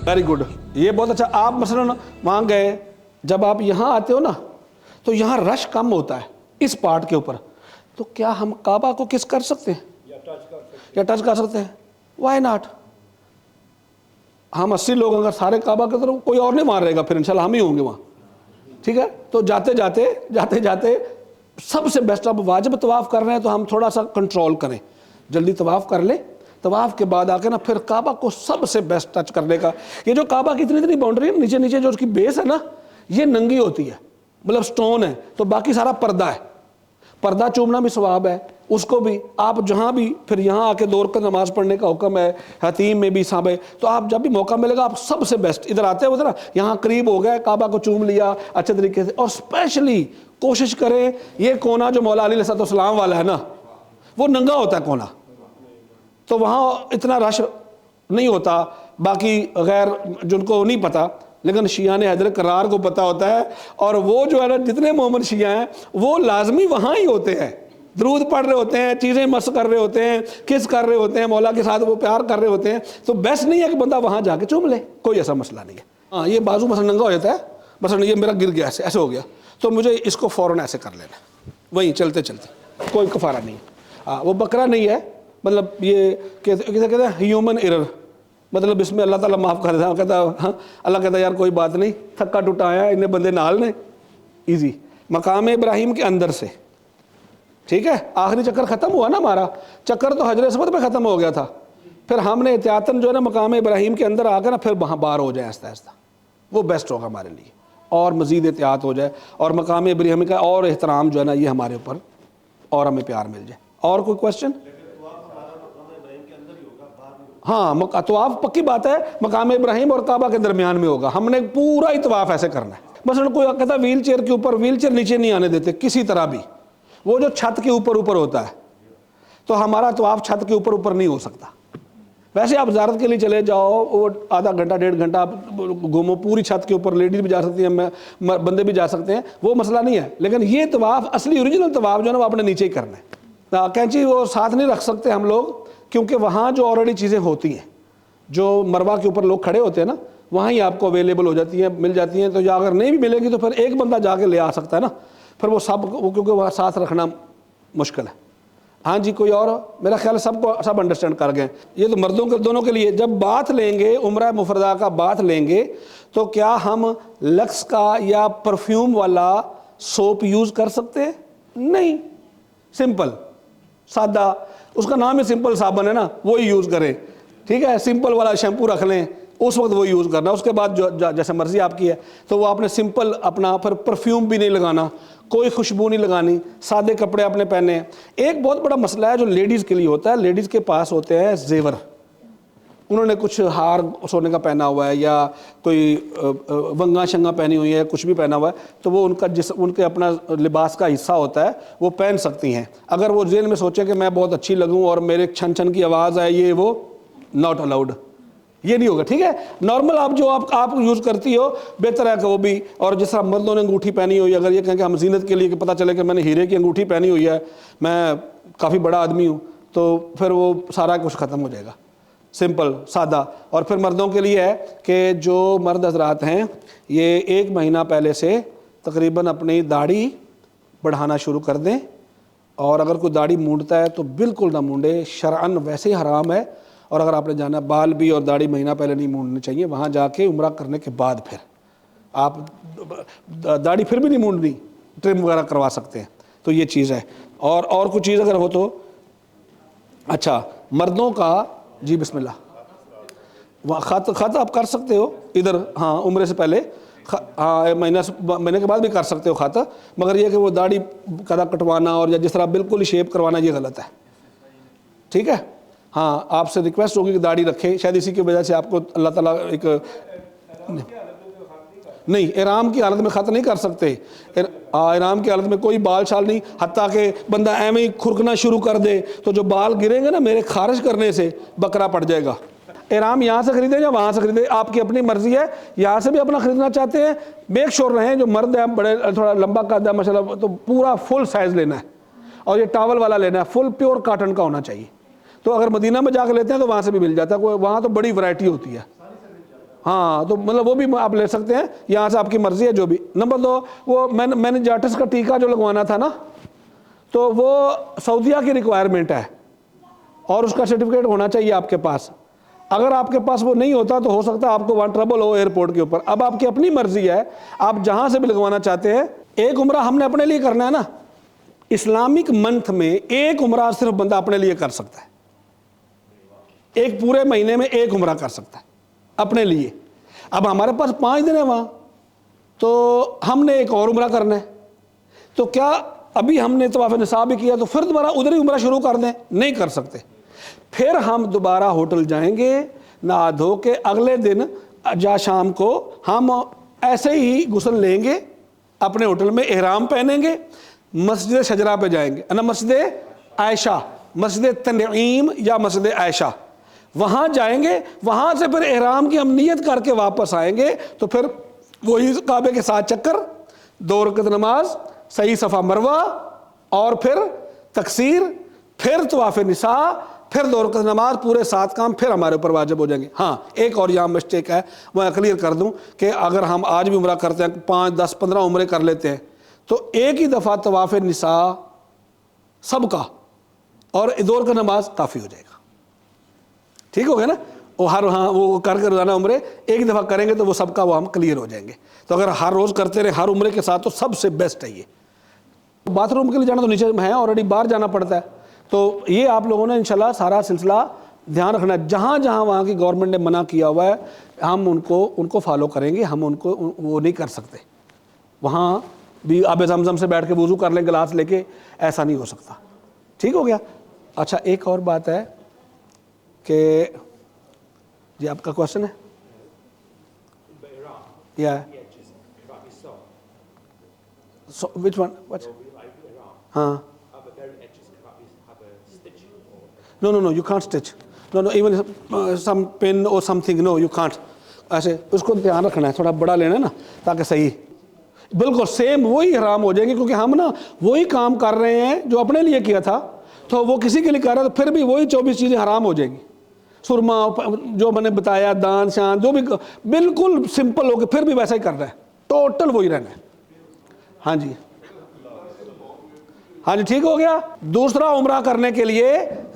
Very good, یہ بہت اچھا. آپ مثلاً وہاں گئے، جب آپ یہاں آتے ہو نا تو یہاں رش کم ہوتا ہے اس پارٹ کے اوپر، تو کیا ہم کعبہ کو کس کر سکتے ہیں یا ٹچ کر سکتے ہیں؟ Why not? ہم 80 لوگ اگر سارے کعبہ کی طرف، کوئی اور نہیں وہاں رہے گا، پھر انشاءاللہ ہم ہی ہوں گے وہاں. ٹھیک ہے، تو جاتے جاتے سب سے بیسٹ، اب واجب طواف کر رہے ہیں تو ہم تھوڑا سا کنٹرول کریں، جلدی طواف کر لیں. طواف کے بعد آ کے نا پھر کعبہ کو سب سے بیسٹ ٹچ کرنے کا. یہ جو کعبہ کی اتنی باؤنڈری ہے، نیچے جو اس کی بیس ہے نا، یہ ننگی ہوتی ہے، مطلب سٹون ہے، تو باقی سارا پردہ ہے. پردہ چومنا بھی ثواب ہے اس کو بھی. آپ جہاں بھی پھر یہاں آ کے 2 رکعت نماز پڑھنے کا حکم ہے، حتیم میں بھی صاحب ہے. تو آپ جب بھی موقع ملے گا آپ سب سے بیسٹ ادھر آتے ہوتے نا، یہاں قریب ہو گئے، کعبہ کو چوم لیا اچھے طریقے سے. اور اسپیشلی کوشش کریں، یہ کونا جو مولا علی علیہ السلام والا ہے نا، وہ ننگا ہوتا ہے کونا، تو وہاں اتنا رش نہیں ہوتا. باقی غیر جن کو نہیں پتا، لیکن شیعان حیدر کرار کو پتا ہوتا ہے. اور وہ جو ہے نا، جتنے محمد شیعہ ہیں وہ لازمی وہاں ہی ہوتے ہیں، درود پڑھ رہے ہوتے ہیں، چیزیں مس کر رہے ہوتے ہیں، کس کر رہے ہوتے ہیں، مولا کے ساتھ وہ پیار کر رہے ہوتے ہیں. تو بیسٹ نہیں ہے کہ بندہ وہاں جا کے چوم لے، کوئی ایسا مسئلہ نہیں ہے. ہاں، یہ بازو مثلا ننگا ہو جاتا ہے، مثلا یہ میرا گر گیا، ایسے ہو گیا، تو مجھے اس کو فوراً ایسے کر لینا، وہیں چلتے کوئی کفارہ نہیں ہے. وہ بکرا نہیں ہے، مطلب یہ کہتے ہیں ہیومن ایرر، مطلب اس میں اللہ تعالیٰ معاف کر دیتا ہے. کہتا ہاں، اللہ کہتا ہے یار کوئی بات نہیں، تھکا ٹوٹا آیا، انہیں بندے نال نے، ایزی. مقام ابراہیم کے اندر سے، ٹھیک ہے، آخری چکر ختم ہوا نا ہمارا چکر، تو حجر اسود پہ ختم ہو گیا تھا. پھر ہم نے احتیاطاً جو ہے نا مقام ابراہیم کے اندر آ کے نا پھر وہاں باہر ہو جائے آہستہ آہستہ، وہ بیسٹ ہوگا ہمارے لیے، اور مزید احتیاط ہو جائے، اور مقام ابراہیم کا اور احترام جو ہے نا یہ ہمارے اوپر، اور ہمیں پیار مل جائے. اور کوئی کوشچن؟ ہاں، طواف پکی بات ہے مقام ابراہیم اور کعبہ کے درمیان میں ہوگا. ہم نے پورا ہی طواف ایسے کرنا ہے. مثلا کوئی کہتا ہے ویل چیئر کے اوپر، ویل چیئر نیچے نہیں آنے دیتے کسی طرح بھی، وہ جو چھت کے اوپر ہوتا ہے، تو ہمارا طواف چھت کے اوپر نہیں ہو سکتا. ویسے آپ زیارت کے لیے چلے جاؤ، وہ آدھا گھنٹہ 1.5 گھنٹہ آپ گھومو پوری چھت کے اوپر، لیڈیز بھی جا سکتی ہیں، بندے بھی جا سکتے ہیں، وہ مسئلہ نہیں ہے. لیکن یہ طواف اصلی اوریجنل طواف جو ہے نا وہ آپ نے نیچے ہی کرنا ہے. کینچی وہ ساتھ نہیں رکھ سکتے ہم لوگ، کیونکہ وہاں جو آلریڈی چیزیں ہوتی ہیں، جو مروہ کے اوپر لوگ کھڑے ہوتے ہیں نا، وہاں ہی آپ کو اویلیبل ہو جاتی ہیں، مل جاتی ہیں. تو یا اگر نہیں بھی ملے گی تو پھر ایک بندہ جا کے لے آ سکتا ہے نا، پھر وہ سب کیونکہ وہاں ساتھ رکھنا مشکل ہے. ہاں جی، کوئی اور؟ میرا خیال سب انڈرسٹینڈ کر گئے. یہ تو مردوں کے دونوں کے لیے. جب بات لیں گے عمرہ مفردہ کا بات لیں گے، تو کیا ہم لکس کا یا پرفیوم والا سوپ یوز کر سکتے ہیں؟ نہیں. سمپل سادہ، اس کا نام ہی سمپل صابن ہے نا، وہی یوز کریں. ٹھیک ہے، سمپل والا شیمپو رکھ لیں، اس وقت وہ یوز کرنا. اس کے بعد جو جیسے مرضی آپ کی ہے، تو وہ آپ نے سمپل اپنا، پھر پرفیوم بھی نہیں لگانا، کوئی خوشبو نہیں لگانی، سادے کپڑے آپ نے پہنے ہیں. ایک بہت بڑا مسئلہ ہے جو لیڈیز کے لیے ہوتا ہے، لیڈیز کے پاس ہوتے ہیں زیور، انہوں نے کچھ ہار سونے کا پہنا ہوا ہے، یا کوئی ونگا شنگا پہنی ہوئی ہے، کچھ بھی پہنا ہوا ہے، تو وہ ان کے اپنا لباس کا حصہ ہوتا ہے، وہ پہن سکتی ہیں. اگر وہ ذہن میں سوچے کہ میں بہت اچھی لگوں اور میرے چھن چھن کی آواز ہے، یہ وہ ناٹ الاؤڈ، یہ نہیں ہوگا. ٹھیک ہے، نارمل آپ جو آپ یوز کرتی ہو بہتر ہے کہ وہ بھی. اور جس طرح مردوں نے انگوٹھی پہنی ہوئی، اگر یہ کہیں کہ ہم زینت کے لیے کہ پتہ چلے کہ میں نے ہیرے کی انگوٹھی پہنی ہوئی ہے، میں کافی بڑا آدمی ہوں، تو پھر وہ سارا کچھ ختم ہو جائے گا. سمپل سادہ. اور پھر مردوں کے لیے ہے کہ جو مرد حضرات ہیں، یہ 1 مہینہ پہلے سے تقریباً اپنی داڑھی بڑھانا شروع کر دیں. اور اگر کوئی داڑھی مونڈتا ہے تو بالکل نہ مونڈے، شرعاً ویسے ہی حرام ہے. اور اگر آپ نے جانا بال بھی اور داڑھی مہینہ پہلے نہیں مونڈنے چاہیے، وہاں جا کے عمرہ کرنے کے بعد پھر آپ داڑھی پھر بھی نہیں مونڈنی، ٹرم وغیرہ کروا سکتے ہیں. تو یہ چیز ہے. اور کچھ چیز اگر ہو تو اچھا، مردوں کا جی بسم اللہ، خط آپ کر سکتے ہو ادھر، ہاں عمرے سے پہلے، ہاں مہینے کے بعد بھی کر سکتے ہو خط، مگر یہ کہ وہ داڑھی قدا کٹوانا اور یا جس طرح بالکل ہی شیپ کروانا یہ غلط ہے. ٹھیک ہے، ہاں آپ سے ریکویسٹ ہوگی کہ داڑھی رکھیں، شاید اسی کی وجہ سے آپ کو اللہ تعالیٰ ایک نہیں، احرام کی حالت میں خط نہیں کر سکتے. احرام کی حالت میں کوئی بال شال نہیں، حتیٰ کہ بندہ ایویں ہی کھرکنا شروع کر دے تو جو بال گریں گے نا میرے خارج کرنے سے بکرا پڑ جائے گا. احرام یہاں سے خریدیں یا وہاں سے خریدیں، آپ کی اپنی مرضی ہے. یہاں سے بھی اپنا خریدنا چاہتے ہیں، میک شور رہیں جو مرد ہیں بڑے تھوڑا لمبا قد ہے ماشاءاللہ، تو پورا فل سائز لینا ہے. اور یہ ٹاول والا لینا ہے، فل پیور کاٹن کا ہونا چاہیے. تو اگر مدینہ میں جا کے لیتے ہیں تو وہاں سے بھی مل جاتا ہے، وہاں تو بڑی ورائٹی ہوتی ہے. ہاں تو مطلب وہ بھی آپ لے سکتے ہیں، یہاں سے آپ کی مرضی ہے جو بھی. نمبر 2 وہ میننجائٹس کا ٹیکہ جو لگوانا تھا نا، تو وہ سعودیہ کی ریکوائرمنٹ ہے اور اس کا سرٹیفکیٹ ہونا چاہیے آپ کے پاس. اگر آپ کے پاس وہ نہیں ہوتا تو ہو سکتا ہے آپ کو وہاں ٹربل ہو ایئرپورٹ کے اوپر. اب آپ کی اپنی مرضی ہے، آپ جہاں سے بھی لگوانا چاہتے ہیں. ایک عمرہ ہم نے اپنے لیے کرنا ہے نا، اسلامک منتھ میں ایک عمرہ صرف بندہ اپنے لیے کر سکتا ہے. ایک پورے مہینے میں ایک عمرہ کر سکتا ہے اپنے لیے. اب ہمارے پاس 5 دن ہے وہاں، تو ہم نے ایک اور عمرہ کرنا ہے. تو کیا ابھی ہم نے طواف نساء بھی کیا تو پھر دوبارہ ادھر ہی عمرہ شروع کر دیں؟ نہیں کر سکتے. پھر ہم دوبارہ ہوٹل جائیں گے، نہا دھو کے اگلے دن شام کو ہم ایسے ہی غسل لیں گے، اپنے ہوٹل میں احرام پہنیں گے، مسجد شجرہ پہ جائیں گے، مسجد عائشہ، مسجد تنعیم یا مسجد عائشہ، وہاں جائیں گے. وہاں سے پھر احرام کی ہم نیت کر کے واپس آئیں گے. تو پھر وہی کعبے کے ساتھ چکر، 2 رکعت نماز، صحیح صفا مروہ، اور پھر تقصیر، پھر طواف نساء، پھر 2 رکعت نماز، پورے 7 کام پھر ہمارے اوپر واجب ہو جائیں گے. ہاں ایک اور یہاں مسٹیک ہے، میں کلیئر کر دوں کہ اگر ہم آج بھی عمرہ کرتے ہیں، 5 10 15 عمرے کر لیتے ہیں، تو ایک ہی دفعہ طواف نساء سب کا اور 2 رکعت نماز کافی ہو جائے گا. ٹھیک ہو گیا نا؟ وہ کر کے روزانہ عمرے ایک دفعہ کریں گے تو وہ سب کا وہ ہم کلیئر ہو جائیں گے. تو اگر ہر روز کرتے رہے ہر عمرے کے ساتھ تو سب سے بیسٹ ہے یہ. باتھ روم کے لیے جانا تو نیچے ہے، آلریڈی باہر جانا پڑتا ہے. تو یہ آپ لوگوں نے انشاءاللہ سارا سلسلہ دھیان رکھنا ہے. جہاں جہاں وہاں کی گورنمنٹ نے منع کیا ہوا ہے ہم ان کو فالو کریں گے. ہم ان کو وہ نہیں کر سکتے. وہاں بھی آب زمزم سے بیٹھ کے وضو کر لیں گلاس لے کے، ایسا نہیں ہو سکتا. ٹھیک ہو گیا؟ اچھا ایک اور بات ہے کہ جی آپ کا کوشچن ہے یا which one? What? ہاں no you can't stitch. No even some pin or something, no you can't. ایسے اس کو دھیان رکھنا ہے، تھوڑا بڑا لینا ہے نا تاکہ صحیح بالکل سیم وہی حرام ہو جائیں گے، کیونکہ ہم نا وہی کام کر رہے ہیں جو اپنے لیے کیا تھا. تو وہ کسی کے لیے کر رہا ہے تو پھر بھی وہی 24 چیزیں حرام ہو جائیں گی. سرما جو میں نے بتایا، دان شان جو بھی بالکل سمپل ہو کے پھر بھی ویسا ہی کرنا ہے، ٹوٹل وہی رہنا ہے. ہاں جی ہاں جی ٹھیک ہو گیا. دوسرا عمرہ کرنے کے لیے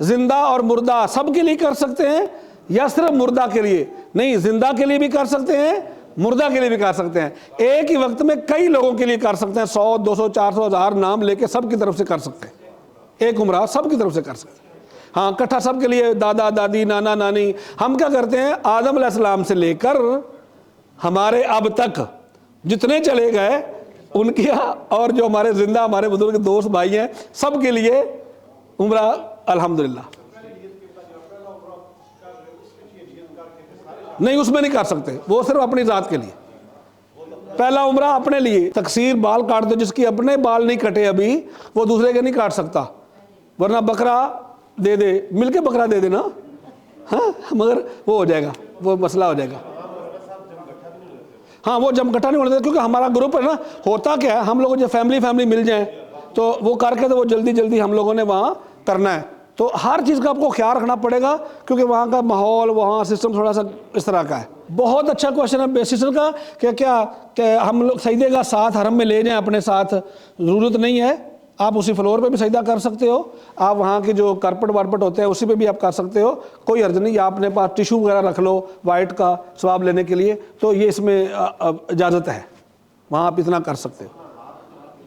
زندہ اور مردہ سب کے لیے کر سکتے ہیں یا صرف مردہ کے لیے؟ نہیں، زندہ کے لیے بھی کر سکتے ہیں، مردہ کے لیے بھی کر سکتے ہیں. ایک ہی وقت میں کئی لوگوں کے لیے کر سکتے ہیں. 100 200 400 1000 نام لے کے سب کی طرف سے کر سکتے ہیں. ایک عمرہ سب کی طرف سے کر سکتے ہیں. ہاں کٹھا سب کے لیے، دادا دادی نانا نانی. ہم کیا کرتے ہیں، آدم علیہ السلام سے لے کر ہمارے اب تک جتنے چلے گئے ان کی، اور جو ہمارے زندہ ہمارے بزرگ دوست بھائی ہیں سب کے لیے عمرہ الحمدللہ. نہیں اس میں نہیں کر سکتے، وہ صرف اپنی ذات کے لیے. پہلا عمرہ اپنے لیے. تقصیر بال کاٹ دو، جس کی اپنے بال نہیں کٹے ابھی وہ دوسرے کے نہیں کاٹ سکتا، ورنہ بکرا دے دے، مل کے بکرا دے دینا. ہاں مگر وہ ہو جائے گا، وہ مسئلہ ہو جائے گا. ہاں وہ جم کٹھا نہیں ہونا، کیونکہ ہمارا گروپ ہے نا. ہوتا کیا ہے، ہم لوگ جو فیملی مل جائیں تو وہ کر کے تو وہ جلدی ہم لوگوں نے وہاں کرنا ہے. تو ہر چیز کا آپ کو خیال رکھنا پڑے گا، کیونکہ وہاں کا ماحول، وہاں سسٹم تھوڑا سا اس طرح کا ہے. بہت اچھا کوشچن ہے بیسسن کا کہ ہم لوگ سجدے کا ساتھ حرم میں لے جائیں اپنے ساتھ. ضرورت نہیں ہے، آپ اسی فلور پہ بھی سجدہ کر سکتے ہو. آپ وہاں کے جو کارپٹ وارپٹ ہوتے ہیں اسی پہ بھی آپ کر سکتے ہو، کوئی حرج نہیں. آپ اپنے پاس ٹیشو وغیرہ رکھ لو وائٹ کا ثواب لینے کے لیے، تو یہ اس میں اجازت ہے، وہاں آپ اتنا کر سکتے ہو.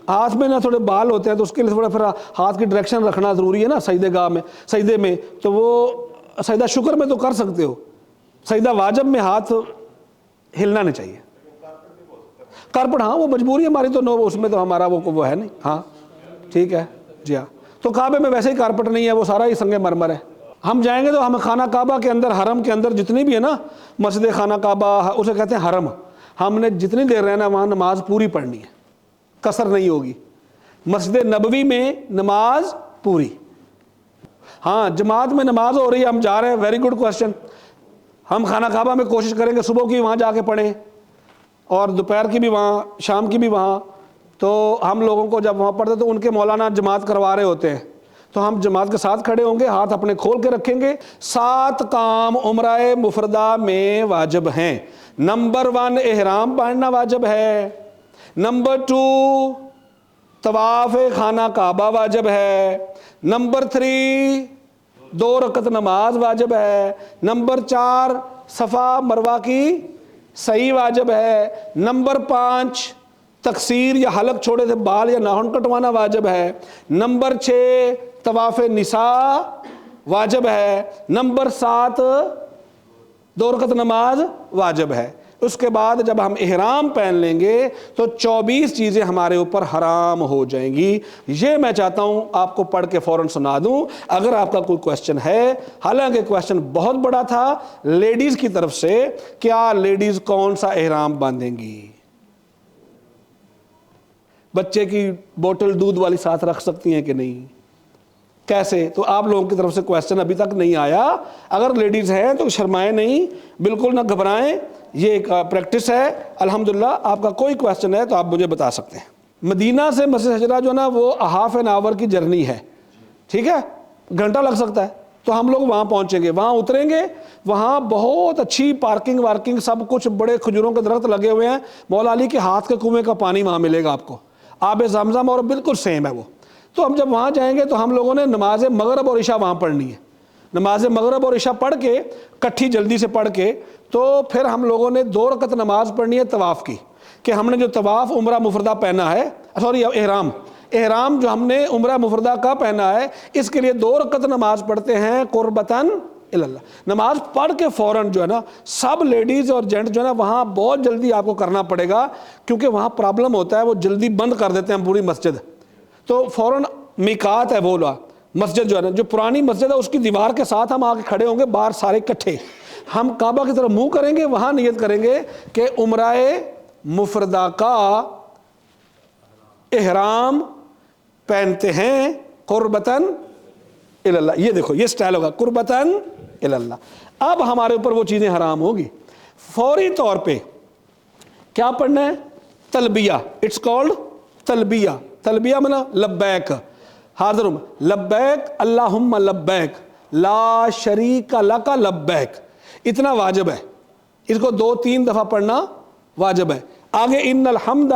ہاتھ میں نا تھوڑے بال ہوتے ہیں تو اس کے لیے تھوڑا پھر ہاتھ کی ڈائریکشن رکھنا ضروری ہے نا سجدے میں. تو وہ سجدہ شکر میں تو کر سکتے ہو، سجدہ واجب میں ہاتھ ہلنا نہیں چاہیے. کارپٹ ہاں وہ مجبوری ہے ہماری، تو نو اس میں تو ہمارا وہ ہے نہیں. ہاں ٹھیک ہے جی ہاں. تو کعبے میں ویسے ہی کارپٹ نہیں ہے، وہ سارا ہی سنگ مرمر ہے. ہم جائیں گے تو ہمیں خانہ کعبہ کے اندر، حرم کے اندر جتنی بھی ہے نا مسجد خانہ کعبہ، اسے کہتے ہیں حرم، ہم نے جتنی دیر رہنا وہاں نماز پوری پڑھنی ہے، قصر نہیں ہوگی. مسجد نبوی میں نماز پوری. ہاں جماعت میں نماز ہو رہی ہے، ہم جا رہے ہیں، ویری گڈ کوشچن. ہم خانہ کعبہ میں کوشش کریں گے صبح کی وہاں جا کے پڑھیں، اور دوپہر کی بھی وہاں، شام کی بھی وہاں. تو ہم لوگوں کو جب وہاں پڑھتے تو ان کے مولانا جماعت کروا رہے ہوتے ہیں، تو ہم جماعت کے ساتھ کھڑے ہوں گے، ہاتھ اپنے کھول کے رکھیں گے۔ 7 کام عمرہ مفردہ میں واجب ہیں۔ نمبر 1 احرام باندھنا واجب ہے، نمبر 2 طواف خانہ کعبہ واجب ہے، نمبر 3 2 رکعت نماز واجب ہے، نمبر 4 صفا مروہ کی سعی واجب ہے، نمبر 5 تقصیر یا حلق چھوڑے تھے بال یا ناخن کٹوانا واجب ہے، نمبر 6 طواف نساء واجب ہے، نمبر 7 2 رکعت نماز واجب ہے۔ اس کے بعد جب ہم احرام پہن لیں گے تو 24 چیزیں ہمارے اوپر حرام ہو جائیں گی۔ یہ میں چاہتا ہوں آپ کو پڑھ کے فوراً سنا دوں اگر آپ کا کوئی کویسچن ہے، حالانکہ کویسچن بہت بڑا تھا لیڈیز کی طرف سے، کیا لیڈیز کون سا احرام باندھیں گی؟ بچے کی بوٹل دودھ والی ساتھ رکھ سکتی ہیں کہ نہیں؟ کیسے؟ تو آپ لوگوں کی طرف سے کویسچن ابھی تک نہیں آیا۔ اگر لیڈیز ہیں تو شرمائیں نہیں، بالکل نہ گھبرائیں، یہ ایک پریکٹس ہے۔ الحمدللہ آپ کا کوئی کویسچن ہے تو آپ مجھے بتا سکتے ہیں۔ مدینہ سے مسجد حجرہ جو نا وہ ½ این آور کی جرنی ہے، ٹھیک ہے، گھنٹہ لگ سکتا ہے۔ تو ہم لوگ وہاں پہنچیں گے، وہاں اتریں گے، وہاں بہت اچھی پارکنگ وارکنگ سب کچھ، بڑے کھجوروں کے درخت لگے ہوئے ہیں، مولا علی کے ہاتھ کے کنویں کا پانی وہاں ملے گا آپ کو، آب زمزم، اور بالکل سیم ہے وہ۔ تو ہم جب وہاں جائیں گے تو ہم لوگوں نے نماز مغرب اور عشاء وہاں پڑھنی ہے۔ نماز مغرب اور عشاء پڑھ کے کٹھی جلدی سے پڑھ کے تو پھر ہم لوگوں نے 2 رکعت نماز پڑھنی ہے طواف کی، کہ ہم نے جو طواف عمرہ مفردہ پہنا ہے، سوری احرام جو ہم نے عمرہ مفردہ کا پہنا ہے، اس کے لیے 2 رکعت نماز پڑھتے ہیں قربتاً الی اللہ۔ نماز پڑھ کے فوراً جو ہے نا سب لیڈیز اور جینٹ جو ہے نا وہاں بہت جلدی آپ کو کرنا پڑے گا، کیونکہ وہاں پرابلم ہوتا ہے، وہ جلدی بند کر دیتے ہیں پوری مسجد۔ تو فوراً میقات ہے وہ مسجد جو ہے نا، جو پرانی مسجد ہے اس کی دیوار کے ساتھ ہم آ کے کھڑے ہوں گے، باہر سارے اکٹھے، ہم کعبہ کی طرف منہ کریں گے، وہاں نیت کریں گے کہ عمرہ مفردہ کا احرام پہنتے ہیں قربتاً الی اللہ۔ یہ دیکھو یہ سٹائل ہوگا قربتاً الی اللہ۔ اب ہمارے اوپر وہ چیزیں حرام ہوگی۔ فوری طور پہ کیا پڑھنا ہے؟ تلبیہ، اٹس کالڈ تلبیہ۔ تلبیہ منا لبیک، حاضر ہوں لبیک اللہم لبیک لا شریک لک لبیک، اتنا واجب ہے، اس کو 2-3 دفعہ پڑھنا واجب ہے۔ آگے ان الحمد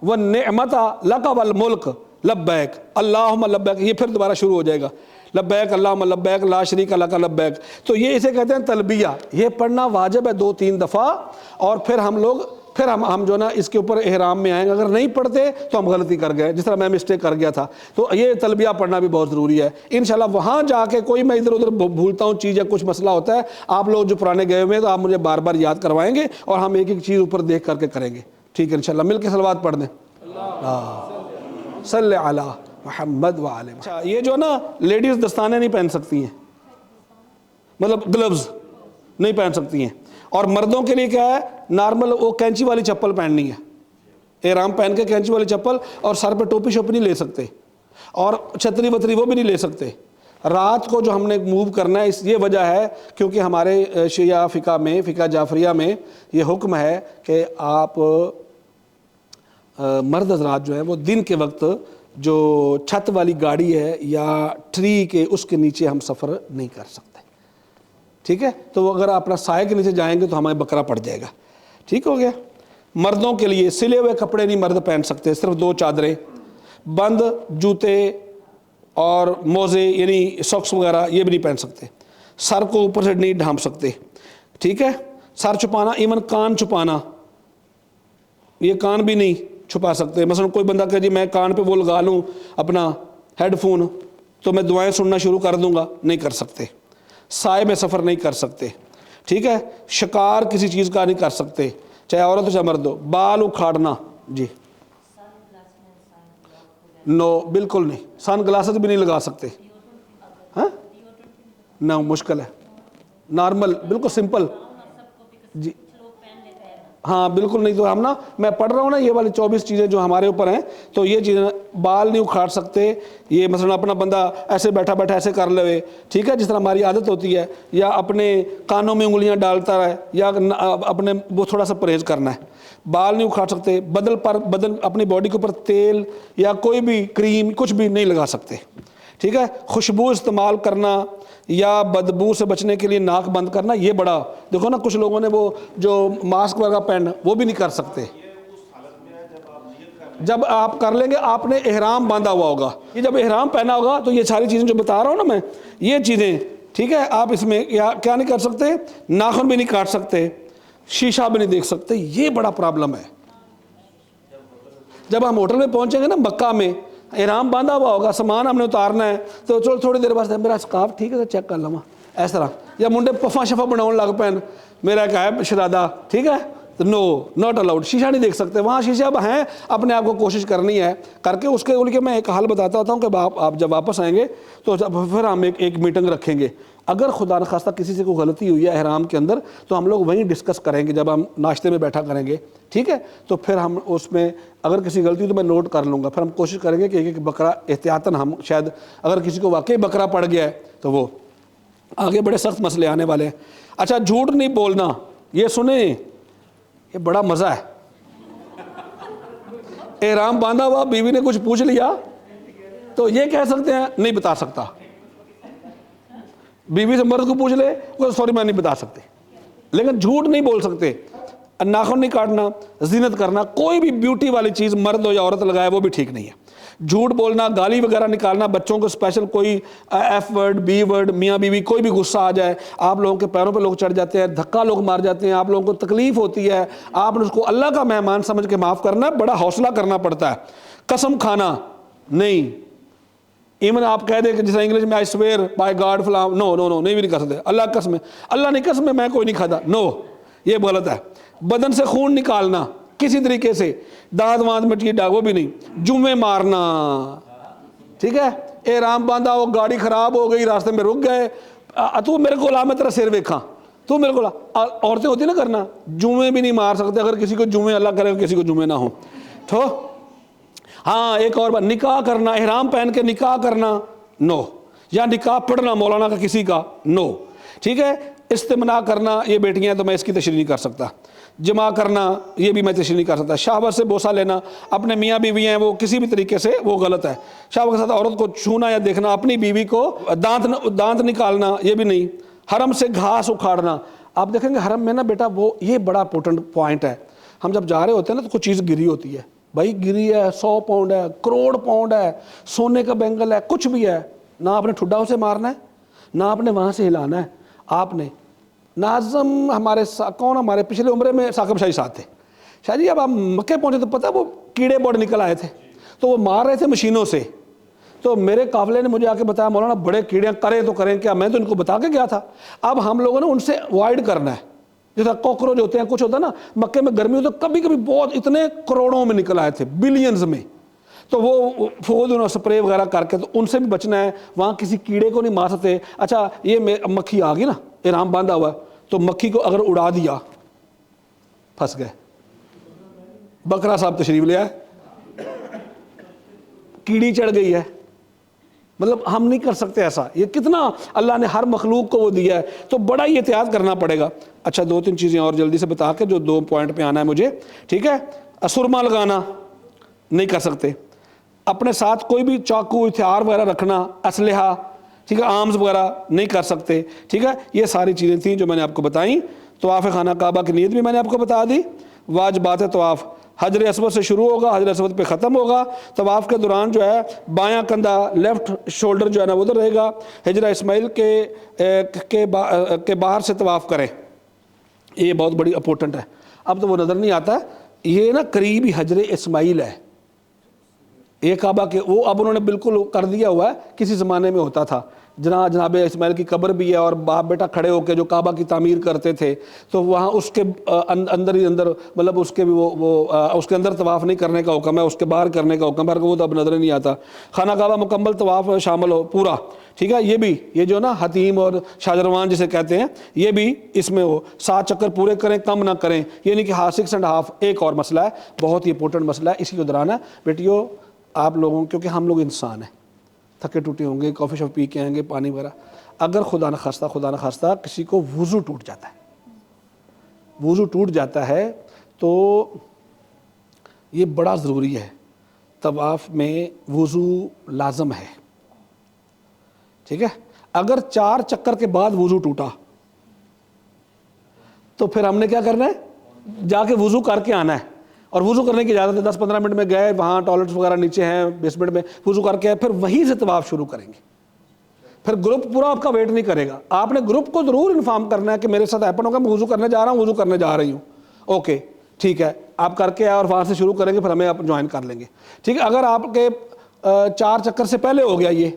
والنعمت لک والملک لبیک اللہم لبیک، یہ پھر دوبارہ شروع ہو جائے گا، لبیک اللہم لبیک لا شریک لک لبیک۔ تو یہ اسے کہتے ہیں تلبیہ، یہ پڑھنا واجب ہے 2-3 دفعہ، اور پھر ہم جو نا اس کے اوپر احرام میں آئیں گے۔ اگر نہیں پڑھتے تو ہم غلطی کر گئے، جس طرح میں مسٹیک کر گیا تھا۔ تو یہ تلبیہ پڑھنا بھی بہت ضروری ہے انشاءاللہ۔ وہاں جا کے کوئی میں ادھر ادھر بھولتا ہوں چیز یا کچھ مسئلہ ہوتا ہے، آپ لوگ جو پرانے گئے ہوئے ہیں تو آپ مجھے بار بار یاد کروائیں گے، اور ہم ایک ایک چیز اوپر دیکھ کر کے کریں گے، ٹھیک ہے انشاءاللہ۔ مل کے صلوات پڑھ دیں، صلی علی محمد وعلی محمد۔ اچھا، یہ جو نا لیڈیز دستانے نہیں پہن سکتی ہیں، مطلب گلوز نہیں پہن سکتی ہیں، اور مردوں کے لیے کیا ہے؟ نارمل وہ کینچی والی چپل پہننی ہے، احرام پہن کے کینچی والی چپل، اور سر پہ ٹوپی شوپی نہیں لے سکتے، اور چھتری وتری وہ بھی نہیں لے سکتے۔ رات کو جو ہم نے موو کرنا ہے، اس یہ وجہ ہے کیونکہ ہمارے شیعہ فقہ میں، فقہ جعفریہ میں یہ حکم ہے کہ آپ مرد حضرات جو ہیں وہ دن کے وقت جو چھت والی گاڑی ہے یا ٹری کے اس کے نیچے ہم سفر نہیں کر سکتے، ٹھیک ہے؟ تو اگر اپنا سائے کے نیچے جائیں گے تو ہمیں بکرا پڑ جائے گا، ٹھیک ہو گیا۔ مردوں کے لیے سلے ہوئے کپڑے نہیں مرد پہن سکتے، صرف 2 چادریں، بند جوتے اور موزے یعنی ساکس وغیرہ یہ بھی نہیں پہن سکتے، سر کو اوپر سے نہیں ڈھانپ سکتے، ٹھیک ہے؟ سر چھپانا، ایون کان چھپانا، یہ کان بھی نہیں چھپا سکتے۔ مثلا کوئی بندہ کہ جی میں کان پہ وہ لگا لوں اپنا ہیڈ فون تو میں دعائیں سننا شروع کر دوں گا، نہیں کر سکتے۔ سائے میں سفر نہیں کر سکتے، ٹھیک ہے؟ شکار کسی چیز کا نہیں کر سکتے، چاہے عورت ہو چاہے مرد ہو۔ بال اکھاڑنا، جی نو بالکل نہیں، سن گلاسز بھی نہیں لگا سکتے، ہاں نہ مشکل ہے، نارمل بالکل سمپل، جی ہاں بالکل نہیں. تو ہم نا میں پڑھ رہا ہوں نا یہ والی 24 چیزیں جو ہمارے اوپر ہیں, تو یہ چیزیں بال نہیں اکھاڑ سکتے, یہ مثلا اپنا بندہ ایسے بیٹھا بیٹھا ایسے کر لے, ٹھیک ہے, جس طرح ہماری عادت ہوتی ہے, یا اپنے کانوں میں انگلیاں ڈالتا رہے, یا اپنے وہ تھوڑا سا پرہیز کرنا ہے. بال نہیں اکھاڑ سکتے, بدن اپنی باڈی کے اوپر تیل یا کوئی بھی کریم کچھ بھی نہیں لگا سکتے, ٹھیک ہے. خوشبو استعمال کرنا یا بدبو سے بچنے کے لیے ناک بند کرنا, یہ بڑا دیکھو نا کچھ لوگوں نے وہ جو ماسک وغیرہ پہننا وہ بھی نہیں کر سکتے. جب آپ کر لیں گے آپ نے احرام باندھا ہوا ہوگا, یہ جب احرام پہنا ہوگا تو یہ ساری چیزیں جو بتا رہا ہوں نا میں, یہ چیزیں ٹھیک ہے, آپ اس میں کیا نہیں کر سکتے, ناخن بھی نہیں کاٹ سکتے, شیشہ بھی نہیں دیکھ سکتے. یہ بڑا پرابلم ہے. جب ہم ہوٹل میں پہنچیں گے نا مکہ میں, احرام باندھا ہوا ہوگا, سامان ہم نے اتارنا ہے, تو چلو تھوڑی دیر بعد میرا سکارف ٹھیک ہے چیک کر لوا اس طرح, یا منڈے پفا شفا بناؤ لگ پین, میرا ایک ہے شرادہ, ٹھیک ہے, نو ناٹ الاؤڈ. شیشہ نہیں دیکھ سکتے وہاں, شیشہ اب ہیں, اپنے آپ کو کوشش کرنی ہے کر کے اس کے میں ایک حل بتاتا ہوتا ہوں کہ آپ جب واپس آئیں گے تو پھر ہم ایک میٹنگ رکھیں گے. اگر خدا نخواستہ کسی سے کوئی غلطی ہوئی ہے احرام کے اندر تو ہم لوگ وہیں ڈسکس کریں گے جب ہم ناشتے میں بیٹھا کریں گے, ٹھیک ہے. تو پھر ہم اس میں اگر کسی غلطی تو میں نوٹ کر لوں گا, پھر ہم کوشش کریں گے کہ ایک بکرا احتیاطاً, ہم شاید اگر کسی کو واقعی بکرا پڑ گیا ہے تو وہ آگے بڑے سخت مسئلے آنے والے ہیں. اچھا, جھوٹ نہیں بولنا, یہ سنیں, یہ بڑا مزہ ہے. احرام باندھا ہوا, بیوی نے کچھ پوچھ لیا تو یہ کہہ سکتے ہیں نہیں بتا سکتا. بیوی سے مرد کو پوچھ لے, سوری میں نہیں بتا سکتے. لیکن جھوٹ نہیں بول سکتے, ناخن نہیں کاٹنا, زینت کرنا, کوئی بھی بیوٹی والی چیز مرد ہو یا عورت لگائے وہ بھی ٹھیک نہیں ہے. جھوٹ بولنا, گالی وغیرہ نکالنا, بچوں کو اسپیشل کوئی ایف ورڈ بی ورڈ, میاں بیوی کوئی بھی غصہ آ جائے, آپ لوگوں کے پیروں پہ لوگ چڑھ جاتے ہیں, دھکا لوگ مار جاتے ہیں, آپ لوگوں کو تکلیف ہوتی ہے, آپ نے اس کو اللہ کا مہمان سمجھ کے معاف کرنا ہے, بڑا حوصلہ کرنا پڑتا ہے. قسم کھانا نہیں, ایون آپ کہہ دیں کہ جیسے انگلش میں آئی سویئر بائی گاڈ فلاں, نو نو نو, نہیں بھی نہیں کر سکتے. اللہ قسم ہے, اللہ نہیں قسم ہے میں کوئی نہیں کھاتا, نو, یہ غلط ہے. بدن سے خون نکالنا کسی طریقے سے, دانت وانت مٹی ڈاگ وہ بھی نہیں. جمعے مارنا, ٹھیک ہے, احرام باندھا ہو, گاڑی خراب ہو گئی, راستے میں رک گئے, تو میرے کو لا, میں تیرا سر ویکھاں, تو میرے کو لا. عورتیں ہوتی نا کرنا, جمعے بھی نہیں مار سکتے اگر کسی کو جمعے, اللہ کرے کسی کو جمعے نہ ہو تو. ہاں ایک اور بات, نکاح کرنا, احرام پہن کے نکاح کرنا, نو, یا نکاح پڑھنا مولانا کا کسی کا, نو, ٹھیک ہے. استمنا کرنا, یہ بیٹیاں تو میں اس کی تشریح نہیں کر سکتا. جمع کرنا یہ بھی میں تشریح نہیں کر سکتا. شہوت سے بوسہ لینا, اپنے میاں بیوی ہیں وہ کسی بھی طریقے سے وہ غلط ہے. شہوت کے ساتھ عورت کو چھونا یا دیکھنا, اپنی بیوی کو دانت نکالنا یہ بھی نہیں. حرم سے گھاس اکھاڑنا, آپ دیکھیں گے حرم میں نا بیٹا وہ, یہ بڑا امپورٹنٹ پوائنٹ ہے. ہم جب جا رہے ہوتے ہیں نا تو کوئی چیز گری ہوتی ہے, بھائی گری ہے, 100 پاؤنڈ ہے, کروڑ پاؤنڈ ہے, سونے کا بینگل ہے, کچھ بھی ہے, نہ آپ نے ٹھڈا اسے مارنا ہے, نہ آپ نے وہاں سے ہلانا ہے. آپ نے ناظم ہمارے پچھلے عمرے میں ثاقب شاہی ساتھ تھے. شاہ جی اب آپ مکے پہنچے تو پتہ وہ کیڑے بڑ نکل آئے تھے, تو وہ مار رہے تھے مشینوں سے. تو میرے قافلے نے مجھے آ کے بتایا مولانا بڑے کیڑے کریں تو کریں کیا, میں تو ان کو بتا کے گیا تھا. اب ہم لوگوں نے ان سے اوائڈ کرنا ہے. جیسا کاکروچ ہوتے ہیں, کچھ ہوتا ہے نا, مکے میں گرمی ہوتی ہے, کبھی کبھی بہت اتنے کروڑوں میں نکل آئے تھے, بلینز میں, تو وہ فوڈ انہوں سپرے وغیرہ کر کے, تو ان سے بھی بچنا ہے. وہاں کسی کیڑے کو نہیں مار سکتے. اچھا یہ مکھی آ گئی نا, احرام باندھا ہوا ہے, تو مکھی کو اگر اڑا دیا پھنس گئے. بکرا صاحب تشریف لے آئے, کیڑی چڑھ گئی ہے, مطلب ہم نہیں کر سکتے ایسا. یہ کتنا اللہ نے ہر مخلوق کو وہ دیا ہے, تو بڑا ہی احتیاط کرنا پڑے گا. اچھا 2-3 چیزیں اور جلدی سے بتا کے جو 2 پوائنٹ پہ آنا ہے مجھے, ٹھیک ہے. سرما لگانا نہیں کر سکتے. اپنے ساتھ کوئی بھی چاقو ہتھیار وغیرہ رکھنا, اسلحہ, ٹھیک ہے, آرمز وغیرہ نہیں کر سکتے, ٹھیک ہے. یہ ساری چیزیں تھیں جو میں نے آپ کو بتائیں. طواف خانہ کعبہ کی نیت بھی میں نے آپ کو بتا دی. واجبات طواف, حجر اسود سے شروع ہوگا, حجر اسود پہ ختم ہوگا. طواف کے دوران جو ہے بایاں کندھا, لیفٹ شولڈر جو ہے نا ادھر رہے گا. حجر اسماعیل کے باہر سے طواف کریں, یہ بہت بڑی امپورٹنٹ ہے. اب تو وہ نظر نہیں آتا, یہ نا قریبی حجر اسماعیل ہے, ایک کعبہ کے وہ اب انہوں نے بالکل کر دیا ہوا ہے، کسی زمانے میں ہوتا تھا، جناب اسماعیل کی قبر بھی ہے اور باپ بیٹا کھڑے ہو کے جو کعبہ کی تعمیر کرتے تھے، تو وہاں اس کے اندر ہی اندر مطلب اس کے بھی اس کے اندر طواف نہیں کرنے کا حکم ہے، اس کے باہر کرنے کا حکم ہے، وہ تو اب نظر نہیں آتا۔ خانہ کعبہ مکمل طواف شامل ہو پورا، ٹھیک ہے، یہ جو نا حتیم اور شاہجروان جسے کہتے ہیں، یہ بھی اس میں ہو، 7 چکر پورے کریں، کم نہ کریں، یہ نہیں کہ 6.5۔ ایک اور مسئلہ ہے، بہت ہی امپورٹنٹ مسئلہ ہے، اسی کو دہرانا ہے بیٹیوں آپ لوگوں، کیونکہ ہم لوگ انسان ہیں، تھکے ٹوٹے ہوں گے، کافی شاپ پی کے آئیں گے، پانی وغیرہ، اگر خدا نخواستہ کسی کو وضو ٹوٹ جاتا ہے تو یہ بڑا ضروری ہے، طواف میں وضو لازم ہے، ٹھیک ہے۔ اگر 4 چکر کے بعد وضو ٹوٹا تو پھر ہم نے کیا کرنا ہے، جا کے وضو کر کے آنا ہے، اور وضو کرنے کی اجازت ہے، 10-15 منٹ میں گئے وہاں ٹوائلٹس وغیرہ نیچے ہیں بیسمنٹ میں، وضو کر کے آئے، پھر وہیں سے طواف شروع کریں گے۔ پھر گروپ پورا آپ کا ویٹ نہیں کرے گا، آپ نے گروپ کو ضرور انفارم کرنا ہے کہ میرے ساتھ ہیپن ہوگا، میں وضو کرنے جا رہا ہوں، وضو کرنے جا رہی ہوں، اوکے ٹھیک ہے، آپ کر کے آئے اور وہاں سے شروع کریں گے، پھر ہمیں آپ جوائن کر لیں گے، ٹھیک ہے۔ اگر آپ کے 4 چکر سے پہلے ہو گیا یہ،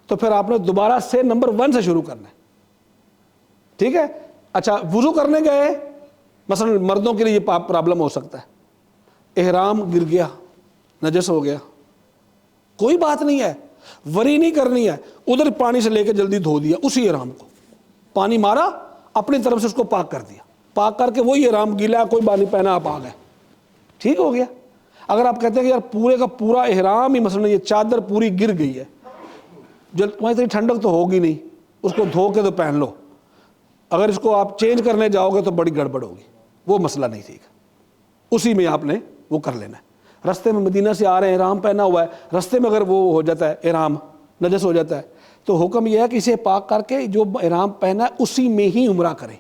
تو پھر آپ نے دوبارہ سے نمبر 1 سے شروع کرنا ہے، ٹھیک ہے۔ اچھا وضو کرنے گئے، مثلا مردوں کے لیے یہ پرابلم ہو سکتا ہے، احرام گر گیا، نجس ہو گیا، کوئی بات نہیں ہے، وری نہیں کرنی ہے، ادھر پانی سے لے کے جلدی دھو دیا، اسی احرام کو پانی مارا، اپنی طرف سے اس کو پاک کر دیا، پاک کر کے وہی احرام گیلا، کوئی بات نہیں پہنا، آپ آ گئے، ٹھیک ہو گیا۔ اگر آپ کہتے ہیں کہ یار پورے کا پورا احرام ہی مثلا یہ چادر پوری گر گئی ہے، وہاں اتنی ٹھنڈک تو ہوگی نہیں، اس کو دھو کے تو پہن لو، اگر اس کو آپ چینج کرنے جاؤ گے تو بڑی گڑبڑ ہوگی، وہ مسئلہ نہیں ٹھیک، اسی میں آپ نے وہ کر لینا ہے۔ رستے میں مدینہ سے آ رہے ہیں، احرام پہنا ہوا ہے، رستے میں اگر وہ ہو جاتا ہے احرام نجس ہو جاتا ہے، تو حکم یہ ہے کہ اسے پاک کر کے جو احرام پہنا ہے اسی میں ہی عمرہ کریں۔